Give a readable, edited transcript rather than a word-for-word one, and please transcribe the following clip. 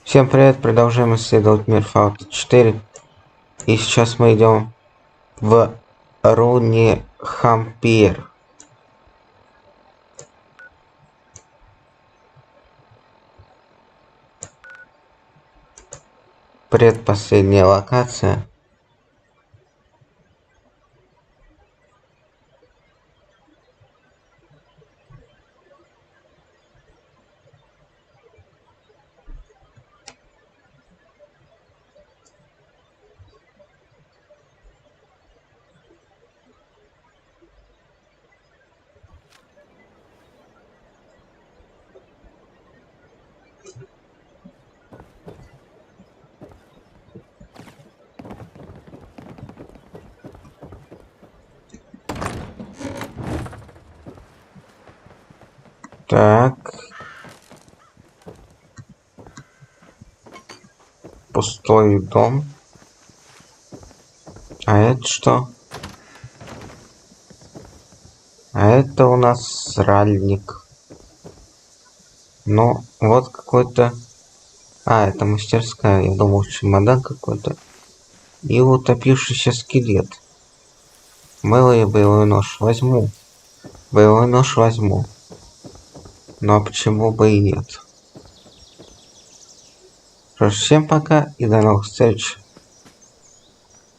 Всем привет, продолжаем исследовать мир Fallout 4. И сейчас мы идем в Рунихампир. Предпоследняя локация. Так. Пустой дом. А это что? А это у нас сральник. Ну, вот какой-то... А, это мастерская. Я думал, чемодан какой-то. И утопившийся скелет. Мыло и боевой нож возьму. Боевой нож возьму. Но почему бы и нет? Что ж, всем пока и до новых встреч.